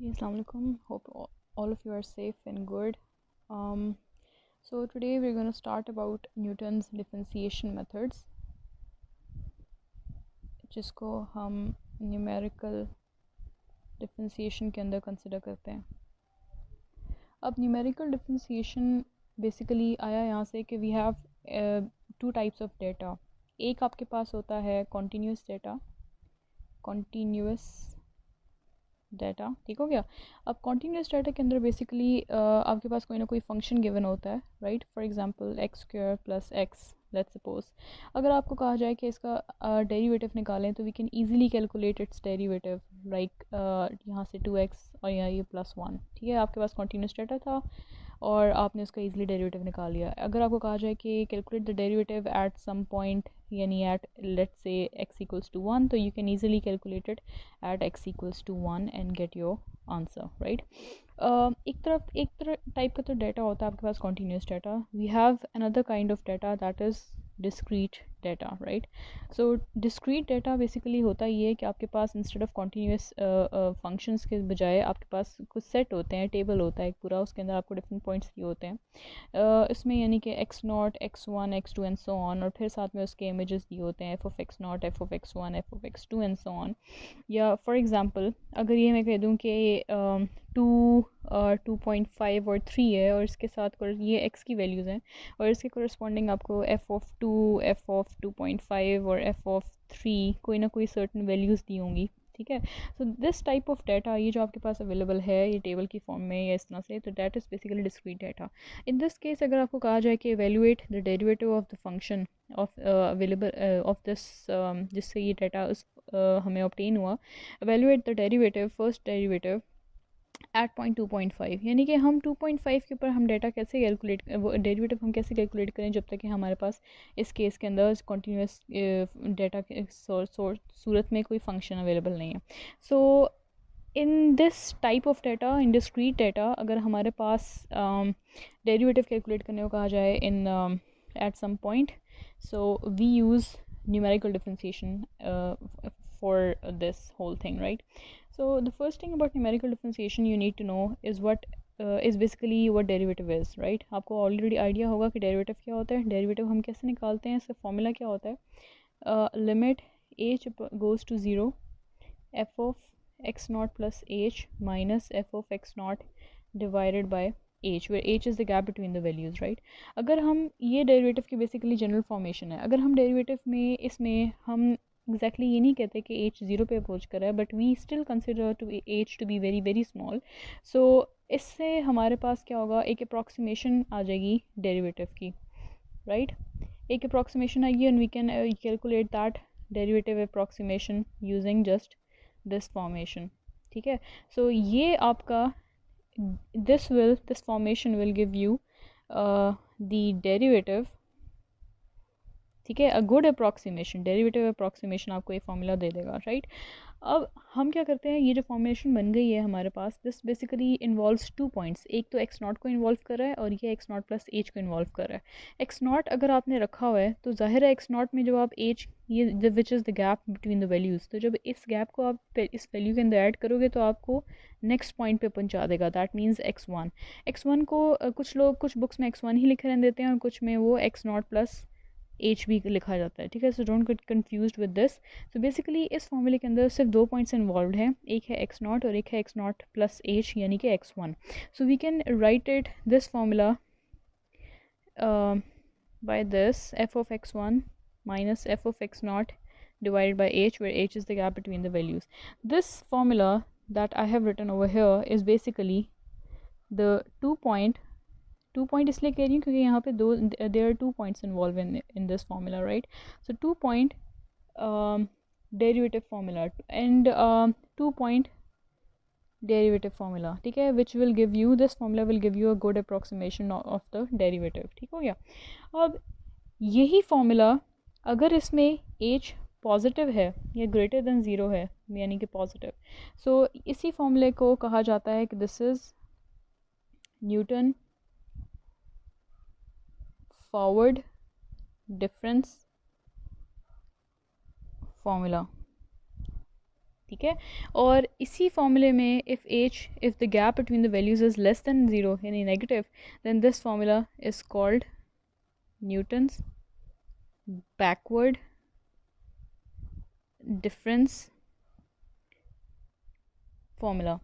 Assalamu alaikum. Hope all of you are safe and good. Um, so today we're going to start about Newton's differentiation methods, जिसको हम numerical differentiation के अंदर consider करते हैं. अब numerical differentiation basically आया यहाँ से कि we have two types of data. एक आपके पास होता है continuous डाटा, ठीक हो गया. अब कॉन्टीन्यूस डाटा के अंदर बेसिकली आपके पास कोई ना कोई फंक्शन गिवन होता है, right. For example x square plus x, let's suppose. अगर आपको कहा जाए कि इसका डेरिवेटिव निकालें तो we can easily calculate its derivative, like यहाँ से 2x और यहाँ ये +1. ठीक है, आपके पास कॉन्टीन्यूस डाटा था और आपने उसका इजीली डेरिवेटिव निकाल लिया. अगर आपको कहा जाए कि calculate the derivative at some point, यानी at let's say x equals to 1, तो you can easily calculate it at x equals to 1 and get your answer, right. एक तरह टाइप का तो डाटा होता है आपके पास continuous data. We have another kind of data that is discrete data, right. So discrete data basically होता ये है कि आपके पास इंस्टेड ऑफ कॉन्टीन्यूस फंक्शंस के बजाय आपके पास कुछ सेट होते हैं, टेबल होता है एक पूरा, उसके अंदर आपको डिफरेंट पॉइंट्स दिए होते हैं. इसमें यानी कि x0, x1, x2 and so on, और फिर साथ में उसके इमेजेस दिए होते हैं f(x0), f(x1), f(x2) and so on. या फॉर एग्जांपल अगर ये मैं कह दूँ कि 2.5 और 3 है और इसके साथ ये x की वैल्यूज़ हैं और इसके कोरस्पॉन्डिंग आपको f(2), f(2.5) और f(3) कोई ना कोई सर्टन वैल्यूज़ दी होंगी, ठीक है. So this type of data, ये जो आपके पास अवेलेबल है ये टेबल की फॉर्म में या इस तरह से, तो that is basically discrete data. In this case अगर आपको कहा जाए कि evaluate the derivative of the function of available of this, जिससे ये डाटा हमें ऑब्टेन हुआ, evaluate the derivative, first derivative eight point 2.5, यानी कि हम 2.5 के ऊपर हम डाटा कैसे कैलकुलेट, डेरिवेटिव हम कैसे कैलकुलेट करें जब तक कि हमारे पास इस केस के अंदर कॉन्टीन्यूस डाटा के सूरत में कोई फंक्शन अवेलेबल नहीं है. So in this type of data, in discrete data, अगर हमारे पास डेरिवेटिव कैलकुलेट करने को कहा जाए in at some point, so we use numerical differentiation for this whole thing, right. So the first thing about numerical differentiation you need to know is what is basically what derivative is, right. आपको already idea होगा कि derivative क्या होता है. Derivative हम कैसे निकालते हैं, इसका फॉर्मूला क्या होता है. Limit h goes to 0 f(x0) plus h minus f(x0) divided by h, where h is the gap between the values, right. अगर हम ये डेरिवेटिव की बेसिकली जनरल फॉर्मेशन है. अगर हम डेरिवेटिव में इसमें हम एग्जैक्टली ये नहीं कहते कि h 0 पे अप्रोच कर रहा है, but we still consider to h to be very very small. So इससे हमारे पास क्या होगा, एक अप्रॉक्सीमेशन आ जाएगी डेरिवेटिव की, राइट. एक अप्रॉक्सीमेशन आएगी and we can calculate that derivative approximation using just this formation, ठीक है. सो ये आपका this formation will give you the derivative, ठीक है. A good approximation, derivative approximation आपको ये फॉर्मूला दे देगा, राइट. अब हम क्या करते हैं, ये जो फॉर्मेशन बन गई है हमारे पास, दिस बेसिकली इन्वॉल्व्स 2 पॉइंट्स. एक तो x0 को इन्वॉल्व कर रहा है और ये x0 प्लस h को इन्वॉल्व कर रहा है. x0 अगर आपने रखा हुआ है तो जाहिर है x0 में जब आप h, ये which is the gap between the values, तो जब इस गैप को आप इस वैल्यू के अंदर ऐड करोगे तो आपको नेक्स्ट पॉइंट पे पहुंचा देगा. दैट मीन्स x1 को कुछ लोग कुछ बुक्स में x1 ही लिखे रहने देते हैं और कुछ में वो x0 प्लस एच भी लिखा जाता है, ठीक है. So don't get confused with this. So basically इस फॉर्मूले के अंदर सिर्फ 2 पॉइंट्स इन्वॉल्व हैं, एक है x0 और एक है x0 प्लस h यानी कि x1. So we can write it this formula by this f(x1) minus f(x0) divided by h, where h is the gap between the values. This formula that I have written over here is basically the 2 point इसलिए कह रही हूँ क्योंकि यहाँ पे there are 2 points involved in this formula, right. So 2 point derivative formula and 2 point derivative formula, ठीक है, which will give you, this formula will give you a good approximation of the derivative, ठीक हो गया. अब यही formula अगर इसमें h positive है या ग्रेटर देन 0 है, यानी कि पॉजिटिव, सो इसी फॉर्मूले को कहा जाता है कि this is Newton forward difference formula, ठीक है। और इसी फॉर्मूले में if the gap between the values is less than zero यानी negative, then this formula is called Newton's backward difference formula.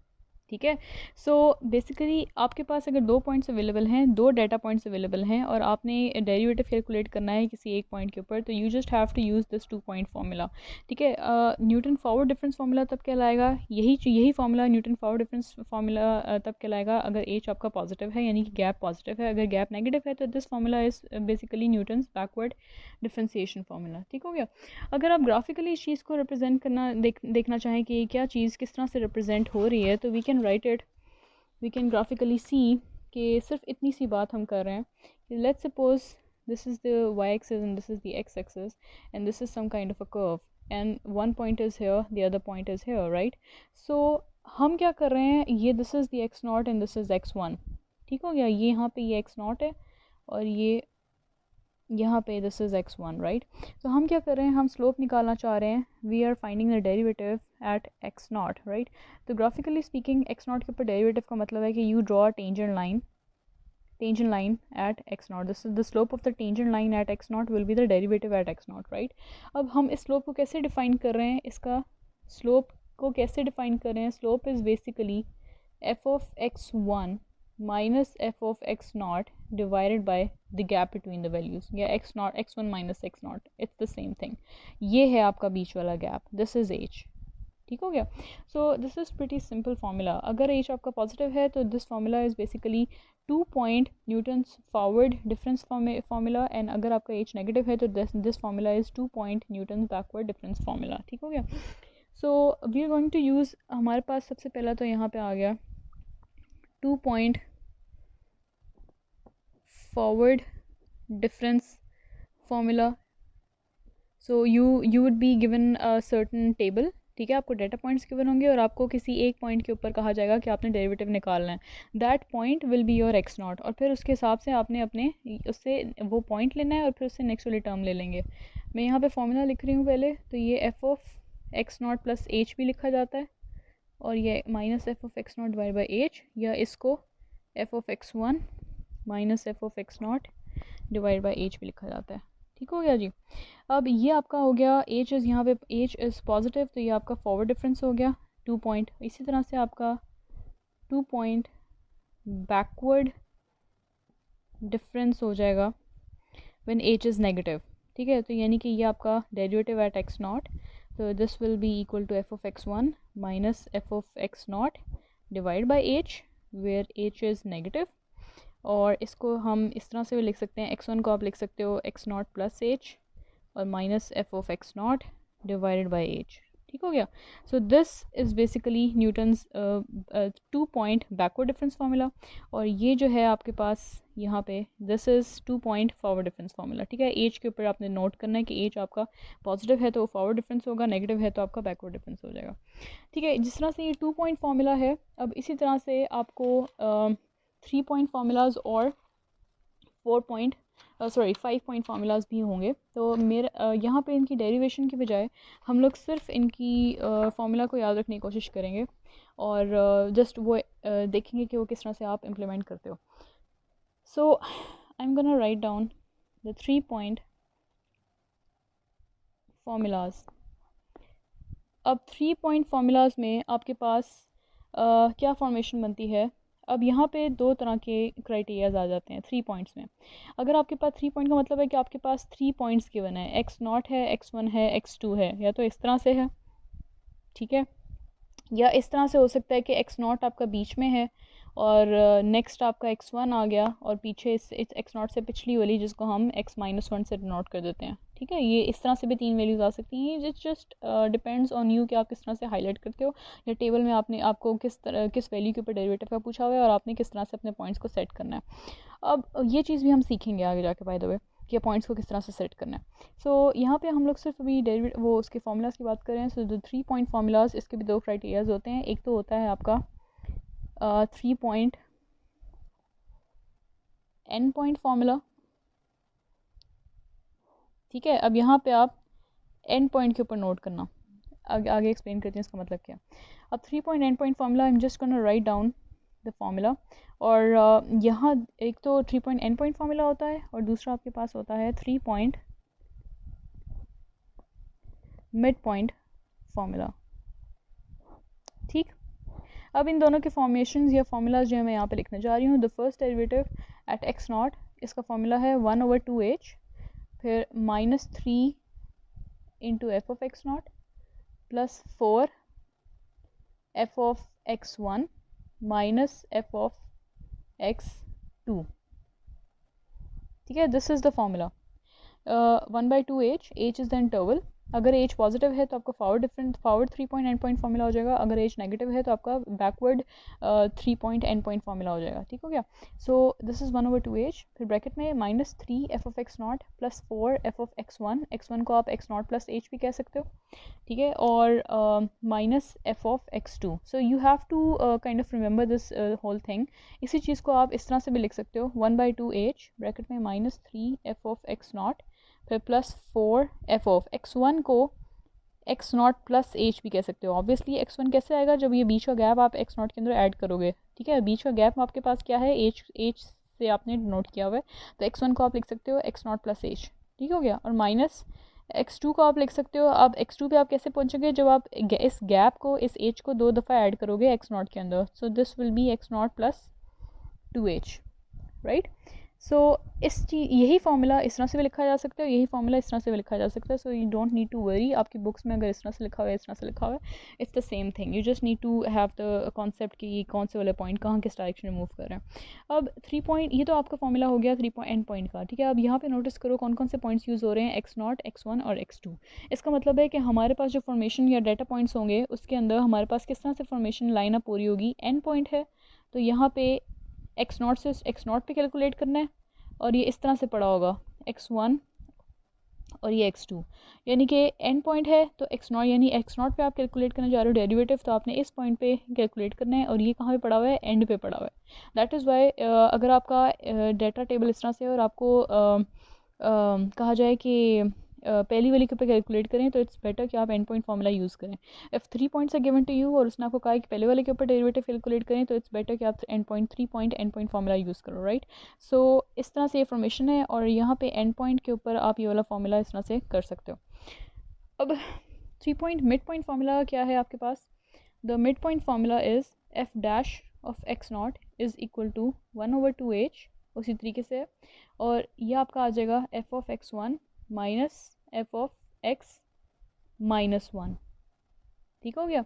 ठीक है। सो बेसिकली आपके पास अगर दो पॉइंट्स अवेलेबल हैं, दो डाटा पॉइंट्स अवेलेबल हैं और आपने डेरिवेटिव कैलकुलेट करना है किसी एक पॉइंट के ऊपर, तो you just have to use this 2 point formula. ठीक है। न्यूटन फॉरवर्ड डिफरेंस फार्मूला तब कहलाएगा, यही फार्मूला न्यूटन फॉरवर्ड डिफरेंस फार्मूला तब कहलाएगा अगर एच आपका पॉजिटिव है यानी कि गैप पॉजिटिव है। अगर गैप नेगेटिव है तो this formula is basically Newton's backward differentiation formula. ठीक हो गया। अगर आप ग्राफिकली इस चीज़ को रिप्रेजेंट करना देखना चाहें कि क्या चीज़ किस तरह से रिप्रेजेंट हो रही है, तो we can write it, we can graphically see कि सिर्फ इतनी सी बात हम कर रहे हैं कि let's suppose this is the y-axis and this is the x-axis and this is some kind of a curve and one point is here, the other point is here, right? So हम क्या कर रहे हैं, ये this is the x naught and this is x1। ठीक हो गया। ये यहाँ पे ये x naught है और ये यहाँ पे दिस इज़ x1, राइट। तो हम क्या कर रहे हैं, हम स्लोप निकालना चाह रहे हैं। We are finding the derivative at x not, right. तो ग्राफिकली स्पीकिंग x नॉट के ऊपर डेरिवेटिव का मतलब है कि you draw tangent line at x naught, this is the slope of the tangent line at x naught will be the derivative at x naught, right। अब हम इस slope को कैसे डिफाइन कर रहे हैं, इसका स्लोप को कैसे डिफाइन कर रहे हैं, slope is basically f of x1 minus f of x naught divided by the gap between the values, या x naught x1 minus x naught, it's the same thing। ये है आपका बीच वाला गैप, दिस इज़ h। ठीक हो गया। So this is pretty simple formula. अगर h आपका पॉजिटिव है तो this formula is basically 2 point Newton's forward difference formula, and अगर आपका h नेगेटिव है तो this formula is 2 point Newton's backward difference formula. ठीक हो गया। So we are going to use, हमारे पास सबसे पहला तो यहाँ पे आ गया 2 point forward difference formula. So you would be given a certain table. ठीक है। आपको डेटा पॉइंट्स गिवन होंगे और आपको किसी एक पॉइंट के ऊपर कहा जाएगा कि आपने डेरिवेटिव निकालना है। That point will be your x not, और फिर उसके हिसाब से आपने अपने उससे वो पॉइंट लेना है और फिर उससे नेक्स्ट वाली टर्म ले लेंगे। मैं यहाँ पे फॉर्मूला लिख रही हूँ पहले, तो ये f of x naught plus h भी लिखा जाता है और ये minus f of x not divide by h, या इसको f of x1 minus f of x not divide by h भी लिखा जाता है। ठीक हो गया जी। अब ये आपका हो गया h इज़, यहाँ पे h इज़ पॉजिटिव तो ये आपका फॉरवर्ड डिफरेंस हो गया 2 पॉइंट। इसी तरह से आपका 2 पॉइंट बैकवर्ड डिफरेंस हो जाएगा व्हेन h इज़ नेगेटिव। ठीक है। तो यानी कि ये आपका डेरिवेटिव एट x नॉट, तो this will be equal to f of x1 minus f of x not divide by h where h is negative. और इसको हम इस तरह से भी लिख सकते हैं, x1 को आप लिख सकते हो x नॉट प्लस h और minus f of x not divided by h। ठीक हो गया। So this is basically Newton's 2 point backward difference formula, और ये जो है आपके पास यहाँ पे this is 2 point forward difference formula. ठीक है। h के ऊपर आपने नोट करना है कि h आपका पॉजिटिव है तो फॉरवर्ड डिफरेंस होगा, नेगेटिव है तो आपका बैकवर्ड डिफरेंस हो जाएगा। ठीक है। जिस तरह से ये 2 पॉइंट फार्मूला है, अब इसी तरह से आपको 3 पॉइंट फार्मूलाज और 5 पॉइंट फार्मूलाज भी होंगे। तो मेरा यहाँ पे इनकी डेरिवेशन की बजाय हम लोग सिर्फ इनकी फार्मूला को याद रखने की कोशिश करेंगे और जस्ट वो देखेंगे कि वो किस तरह से आप इम्प्लीमेंट करते हो। So I am gonna write down the 3 point formulas. अब 3 पॉइंट फार्मूलाज में आपके पास क्या फॉर्मेशन बनती है। अब यहाँ पे दो तरह के क्राइटेरियाज आ जाते हैं 3 पॉइंट्स में। अगर आपके पास 3 पॉइंट का मतलब है कि आपके पास 3 पॉइंट्स गिवन है, x नॉट है, x1 है, x2 है, या तो इस तरह से है, ठीक है, या इस तरह से हो सकता है कि x नॉट आपका बीच में है और नेक्स्ट आपका x1 आ गया और पीछे इस x नॉट से पिछली वाली जिसको हम x माइनस 1 से डिनोट कर देते हैं। ठीक है। ये इस तरह से भी 3 वैल्यूज़ आ सकती हैं। It just depends on you कि आप किस तरह से हाईलाइट करते हो, या टेबल में आपको किस वैल्यू के ऊपर डेरिवेटिव का पूछा हुआ है और आपने किस तरह से अपने पॉइंट्स को सेट करना है। अब ये चीज़ भी हम सीखेंगे आगे जाके बाय द वे कि पॉइंट्स को किस तरह से सेट करना है। सो यहाँ पे हम लोग सिर्फ अभी डेरिवेटिव वो उसके फार्मूलाज की बात करें। सो द 3 पॉइंट फार्मूलाज, इसके भी दो क्राइटेरियाज होते हैं। एक तो होता है आपका 3 पॉइंट एन पॉइंट फार्मूला। ठीक है। अब यहाँ पे आप एन पॉइंट के ऊपर नोट करना, आगे एक्सप्लेन करते हैं इसका मतलब क्या। अब 3 point and point formula, I am just gonna write down the formula. और यहाँ एक तो 3 पॉइंट एंड पॉइंट फार्मूला होता है और दूसरा आपके पास होता है 3 पॉइंट मिड पॉइंट फार्मूला। ठीक, अब इन दोनों के फॉर्मेशन या फार्मूलाज जो है मैं यहाँ पे लिखने जा रही हूँ। The first derivative eight x not, इसका फार्मूला है 1/2h, फिर -3 into f of x not plus 4 F of x1 minus f of x2। ठीक है, this is the formula. 1/2h, h is the interval. अगर h पॉजिटिव है तो आपका forward 3 point and point formula हो जाएगा, अगर h नेगेटिव है तो आपका backward 3 point and point formula हो जाएगा। ठीक हो गया। सो दिस इज़ 1/2h, फिर ब्रैकेट में -3 F of x not plus 4 F of x1 को आप x नॉट प्लस h भी कह सकते हो। ठीक है, और minus f of x2। So you have to kind of remember this whole thing. इसी चीज़ को आप इस तरह से भी लिख सकते हो, 1/2h ब्रैकेट में -3 एफ ऑफ एक्स नॉट फिर प्लस 4 एफ ऑफ x1 को x नॉट प्लस h भी कह सकते हो। ऑब्वियसली x1 कैसे आएगा, जब ये बीच का गैप आप x नॉट के अंदर ऐड करोगे। ठीक है, बीच का गैप आपके पास क्या है, h से आपने नोट किया हुआ है, तो x1 को आप लिख सकते हो x नॉट प्लस h। ठीक हो गया, और माइनस x2 को आप लिख सकते हो। अब x2 पे आप कैसे पहुंचोगे, जब आप इस गैप को, इस h को 2 दफ़ा ऐड करोगे x नॉट के अंदर। So this will be x naught plus 2h, right. So यही फार्मूला इस तरह से भी लिखा जा सकता है, यही फार्मूला इस तरह से भी लिखा जा सकता है। So you don't need to worry, आपकी बुक्स में अगर इस तरह से लिखा हुआ है, इस तरह से लिखा हुआ है, it's the same thing. You just need to have the concept कि कौन से वाले पॉइंट कहाँ किस डायरेक्शन में मूव कर रहे हैं। अब 3 पॉइंट, ये तो आपका फार्मूला हो गया 3 पॉइंट एंड पॉइंट का। ठीक है, अब यहाँ पे नोटिस करो कौन कौन से पॉइंट्स यूज़ हो रहे हैं, x0, x1 और x2। इसका मतलब है कि हमारे पास जो फॉर्मेशन या डाटा पॉइंट्स होंगे उसके अंदर हमारे पास किस तरह से फॉर्मेशन लाइन अप पूरी होगी। एंड पॉइंट है तो यहाँ पे x0 से x0 पे कैलकुलेट करना है, और ये इस तरह से पड़ा होगा x1 और ये x2। यानी कि एंड पॉइंट है तो x0, यानी x0 पे आप कैलकुलेट करने जा रहे हो डेरिवेटिव, तो आपने इस पॉइंट पे कैलकुलेट करना है, और ये कहाँ पे पड़ा हुआ है, एंड पे पड़ा हुआ है। दैट इज़ वाई अगर आपका डाटा टेबल इस तरह से और आपको कहा जाए कि पहली वाली के ऊपर कैलकुलेट करें, तो इट्स बेटर कि आप एंड पॉइंट फार्मूला यूज़ करें। If 3 points are given to you और उसने आपको कहा कि पहले वाले के ऊपर डेरिवेटिव कैलकुलेट करें, तो इट्स बेटर कि आप 3 point and point formula use करो, राइट। सो इस तरह से ये फॉर्मेशन है, और यहाँ पे एंड पॉइंट के ऊपर आप ये वाला फार्मूला इस तरह से कर सकते हो। अब 3 पॉइंट मिड पॉइंट फार्मूला क्या है आपके पास। The mid point formula is f dash of x naught is equal to 1/2h, उसी तरीके से, और ये आपका आ जाएगा f of x1 minus f of x-1। ठीक हो गया।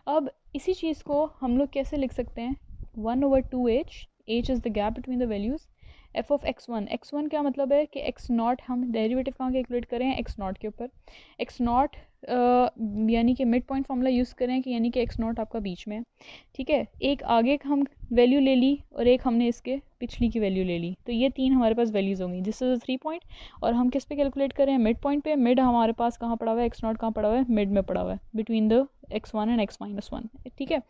अब इसी चीज़ को हम लोग कैसे लिख सकते हैं, 1/2h, h is the gap between the values, F of x1 क्या मतलब है कि x0 हम डेरिवेटिव कहाँ कैलकुलेट करें, x0 के ऊपर। x0 यानी कि मिड पॉइंट फार्मूला यूज़ करें कि यानी कि x0 आपका बीच में है। ठीक है, एक आगे हम वैल्यू ले ली और एक हमने इसके पिछली की वैल्यू ले ली, तो ये 3 हमारे पास वैल्यूज़ होंगी। दिस इज़ 3 पॉइंट, और हम किस पे कैलकुलेट करें, मिड पॉइंट पे। मिड हमारे पास कहाँ पड़ा हुआ है, x0 कहाँ पड़ा हुआ है, मिड में पड़ा हुआ है, between the x1 and x-1। ठीक है,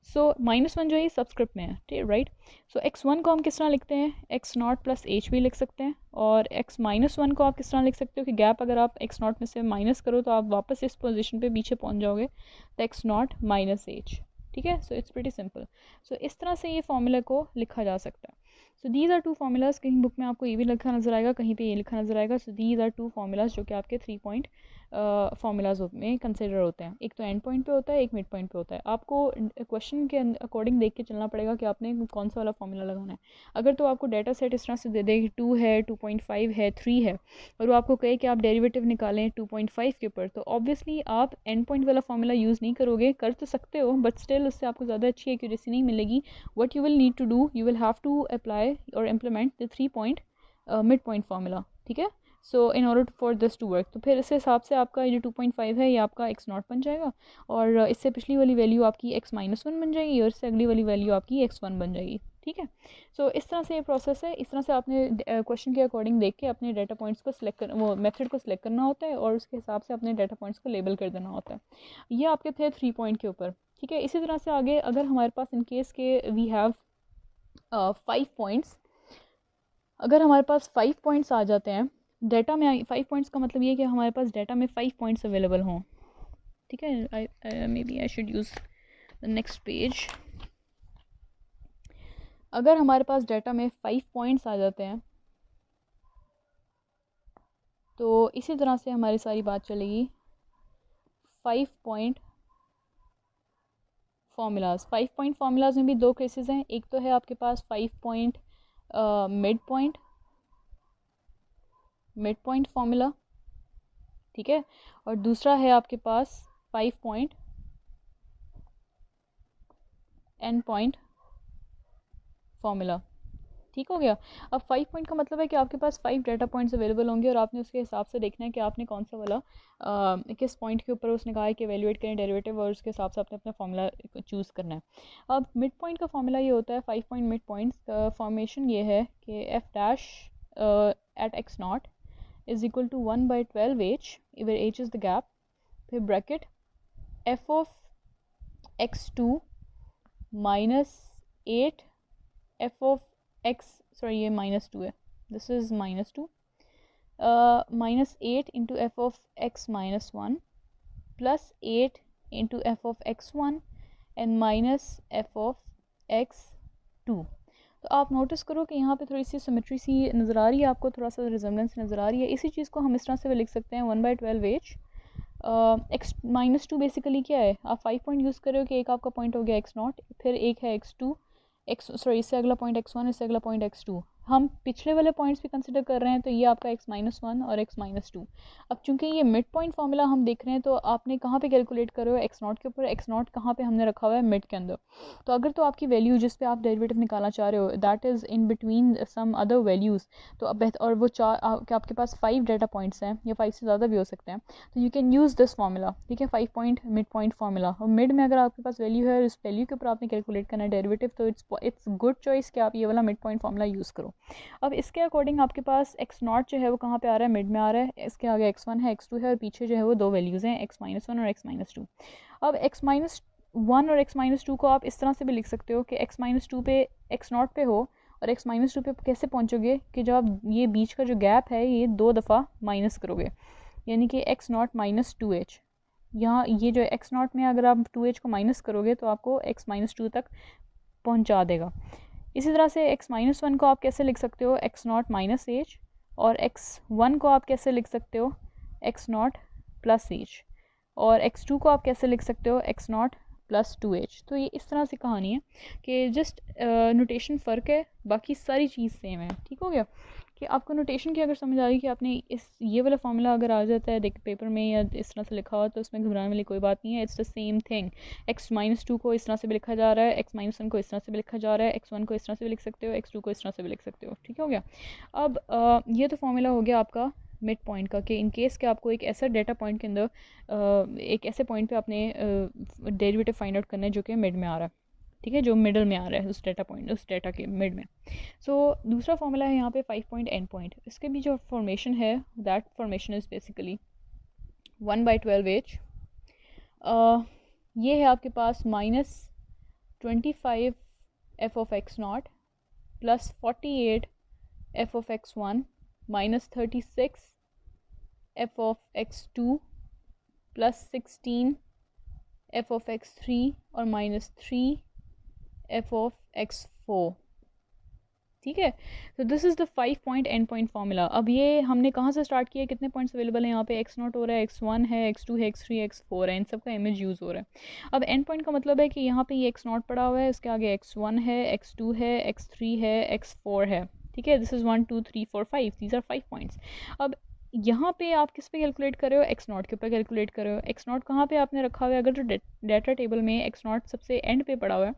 सो -1 जो है सब्सक्रिप्ट में है, ठीक है, राइट। सो x1 को हम किस तरह लिखते हैं, x0 प्लस h भी लिख सकते हैं, और x-1 को आप किस तरह लिख सकते हो कि गैप अगर आप x0 में से माइनस करो तो आप वापस इस पोजीशन पे पीछे पहुंच जाओगे, तो x0 माइनस h। ठीक है, सो इट्स प्रीटी सिंपल। सो इस तरह से ये फार्मूला को लिखा जा सकता है। सो दीज आर 2 फार्मूलाज, कहीं बुक में आपको ये भी लिखा नजर आएगा, कहीं पे ये लिखा नजर आएगा। सो दीज आर 2 फार्मूलाज जो कि आपके 3 पॉइंट फार्मूलाज में कंसिडर होते हैं। एक तो एंड पॉइंट पे होता है, एक मिड पॉइंट पे होता है। आपको क्वेश्चन के अकॉर्डिंग देख के चलना पड़ेगा कि आपने कौन सा वाला फार्मूला लगाना है। अगर तो आपको डाटा सेट इस तरह से दे दे कि 2 है, 2.5 है, 3 है, और वो आपको कहे कि आप डेरिवेटिव निकालें 2.5 के ऊपर, तो ऑब्वियसली आप एंड पॉइंट वाला फार्मूला यूज़ नहीं करोगे। कर तो सकते हो, बट स्टिल उससे आपको ज़्यादा अच्छी एक्यूरेसी नहीं मिलेगी। What you will need to do, you will have to apply और implement the 3 point mid point formula. ठीक है, so in order for this to work, तो फिर इस हिसाब से आपका ये जो 2.5 है ये आपका x0 बन जाएगा, और इससे पिछली वाली वैल्यू आपकी x-1 बन जाएगी, और इससे अगली वाली वैल्यू आपकी x1 बन जाएगी। ठीक है, सो इस तरह से ये प्रोसेस है। इस तरह से आपने क्वेश्चन के अकॉर्डिंग देख के अपने डाटा पॉइंट्स को सिलेक्ट कर, वो मेथड को सिलेक्ट करना होता है, और उसके हिसाब से अपने डाटा पॉइंट्स को लेबल कर देना होता है। ये आपके थे 3 पॉइंट के ऊपर। ठीक है, इसी तरह से आगे अगर हमारे पास इन केस के वी हैव 5 पॉइंट्स, अगर हमारे पास 5 पॉइंट्स आ जाते हैं डाटा में, 5 पॉइंट्स का मतलब ये कि हमारे पास डाटा में 5 पॉइंट्स अवेलेबल हों। ठीक है, maybe I should use the next page. अगर हमारे पास डाटा में 5 पॉइंट्स आ जाते हैं तो इसी तरह से हमारी सारी बात चलेगी 5 पॉइंट फार्मूलाज। 5 पॉइंट फार्मूलाज में भी दो केसेस हैं, एक तो है आपके पास 5 पॉइंट मिड पॉइंट फार्मूला, ठीक है, और दूसरा है आपके पास 5 पॉइंट एंड पॉइंट फार्मूला। ठीक हो गया। अब 5 पॉइंट का मतलब है कि आपके पास 5 डाटा पॉइंट्स अवेलेबल होंगे और आपने उसके हिसाब से देखना है कि आपने कौन सा वाला किस पॉइंट के ऊपर उसने कहा है कि एवेल्यूएट करें डेरिवेटिव, और उसके हिसाब से आपने अपना फार्मूला चूज़ करना है। अब मिड पॉइंट का फार्मूला ये होता है, 5 पॉइंट मिड पॉइंट्स का फॉर्मेशन ये है कि f dash at x naught is equal to 1/12h, where h is the gap, फिर bracket f of x2 minus 8 f of x, sorry ये -2 है, this is -2, -8 into f of x -1 plus 8 into f of x1 and minus f of x2। तो आप notice करो कि यहाँ पे थोड़ी सी सिमेट्री सी नज़र आ रही है आपको, थोड़ा सा रिजेम्बलेंस नज़र आ रही है। इसी चीज़ को हम इस तरह से भी लिख सकते हैं 1/12h x -2 बेसिकली क्या है, आप 5 पॉइंट यूज़ कर रहे हो कि एक आपका पॉइंट हो गया x0, फिर एक है x2, इससे अगला पॉइंट x1, इससे अगला पॉइंट x2, हम पिछले वाले पॉइंट्स भी कंसिडर कर रहे हैं, तो ये आपका x -1 और x -2। अब चूंकि ये मिड पॉइंट फार्मूला हम देख रहे हैं, तो आपने कहाँ पे कैलकुलेट करे हो, x0 के ऊपर। x0 कहाँ पे हमने रखा हुआ है, मिड के अंदर। तो अगर तो आपकी वैल्यू जिस पे आप डेरिवेटिव निकालना चाह रहे हो that is in between some other values, तो अब और वो आपके पास 5 डाटा पॉइंट्स हैं या 5 से ज़्यादा भी हो सकते हैं, तो you can use this formula, ठीक है, 5 पॉइंट मिड पॉइंट फार्मूला। और मिड में अगर आपके पास वैल्यू है और इस वैल्यू के ऊपर आपने कैलकुलेट करना है डेरिवेटिव, तो इट्स गुड चॉइस कि आप ये वाला मिड पॉइंट फार्मूला यूज़ करो। अब इसके अकॉर्डिंग आपके पास x0 जो है वो कहाँ पे आ रहा है, मिड में आ रहा है, इसके आगे x1 है, x2 है, और पीछे जो है वो दो वैल्यूज़ हैं x -1 और x -2। अब x -1 और x -2 को आप इस तरह से भी लिख सकते हो कि x -2 पे x0 पे हो, और x -2 पे कैसे पहुँचोगे कि जब आप ये बीच का जो गैप है ये 2 दफ़ा माइनस करोगे, यानी कि x0 -2h। यहाँ ये जो x0 में अगर आप 2h को माइनस करोगे तो आपको x -2 तक पहुँचा देगा। इसी तरह से x -1 को आप कैसे लिख सकते हो, x0 -h, और x1 को आप कैसे लिख सकते हो, x0 +h, और x2 को आप कैसे लिख सकते हो, x0 +2h। तो ये इस तरह से कहानी है कि जस्ट नोटेशन फ़र्क है, बाकी सारी चीज़ सेम है। ठीक हो गया कि आपको नोटेशन की अगर समझ आ रही कि आपने ये वाला फार्मूला अगर आ जाता है देख पेपर में या इस तरह से लिखा हुआ, तो उसमें घबराने वाली कोई बात नहीं है, it's the same thing. x -2 को इस तरह से भी लिखा जा रहा है, x -1 को इस तरह से भी लिखा जा रहा है, x1 को इस तरह से भी लिख सकते हो, x2 को इस तरह से भी लिख सकते हो। ठीक हो गया। अब ये तो फार्मूला हो गया आपका मिड पॉइंट का, कि इन केस के आपको एक ऐसा डेटा पॉइंट के अंदर एक ऐसे पॉइंट पे आपने डेरिवेटिव फाइंड आउट करना है जो कि मिड में आ रहा है, ठीक है, जो मिडल में आ रहा है उस डेटा पॉइंट, उस डेटा के मिड में। सो दूसरा फार्मूला है यहाँ पे 5 पॉइंट एंड पॉइंट। इसके भी जो फॉर्मेशन है that formation is basically 1/12h। ये है आपके पास -25 F of x0 plus 48 F of x1 minus 36 F of x2 plus 16 F of x3 और माइनस 3 एफ ऑफ x4। ठीक है, तो this is the 5 point and point formula. अब ये हमने कहाँ से स्टार्ट किया, कितने पॉइंट्स अवेलेबल हैं यहाँ पे, x0 हो रहा है, x1 है, x2 है, x3 x4 है, इन सब का इमेज यूज़ हो रहा है। अब एंड पॉइंट का मतलब है कि यहाँ पे ये x0 पड़ा हुआ है, इसके आगे x1 है, x2 है, x3 है, x4 है। ठीक है, this is 1 2 3 4 5, these are 5 points. अब यहाँ पे आप किस पे कैलकुलेट कर रहे हो, x0 के ऊपर कैलकुलेट कर रहे हो। x0 कहाँ पे आपने रखा हुआ है, अगर जो डाटा टेबल में x0 सबसे एंड पे पड़ा हुआ है,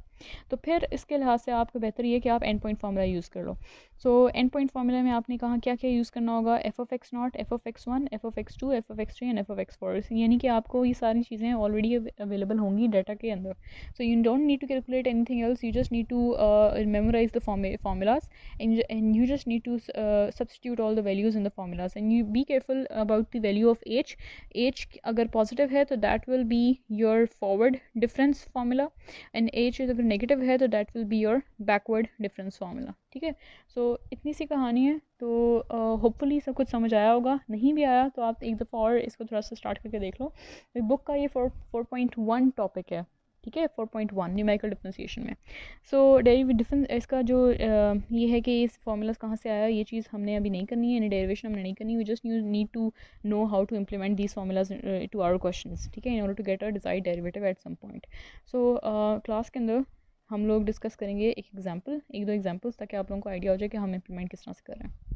तो फिर इसके लिहाज से आपको बेहतर ये कि आप एंड पॉइंट फार्मूला यूज़ कर लो। सो एंड पॉइंट फार्मूला में आपने कहा क्या क्या यूज़ करना होगा, F of x0, F of x1, F of x2, F of x3 and F of x4, यानी कि आपको ये सारी चीज़ें ऑलरेडी अवेलेबल होंगी डाटा के अंदर। So you don't need to calculate anything else, you just need to memorise the formulas and you just need to substitute all the values in the formulas, and you be careful about the value of h अगर positive है तो that will be your forward difference formula, and h अगर negative है तो that will be your backward difference formula, ठीक है। सो इतनी सी कहानी है, तो होपफुली सब कुछ समझ आया होगा। नहीं भी आया तो आप एक दफ़ा और इसको थोड़ा सा स्टार्ट करके देख लो। बुक का ये 4.1 टॉपिक है, ठीक है, 4.1 न्यूमेरिकल डिफरेंशिएशन में। सो डेरिवेटिव डिफरेंस इसका जो ये है कि इस फार्मूलाज कहाँ से आया, ये चीज़ हमने अभी नहीं करनी है, यानी डेरिवेशन हमने नहीं करनी। We just need to know how to implement these formulas to our questions, ठीक है, in order to get a desired derivative at some point. So class के अंदर हम लोग डिस्कस करेंगे एक दो एग्जाम्पल्स, ताकि आप लोगों को आइडिया हो जाए कि हम इम्प्लीमेंट किस तरह से कर रहे हैं।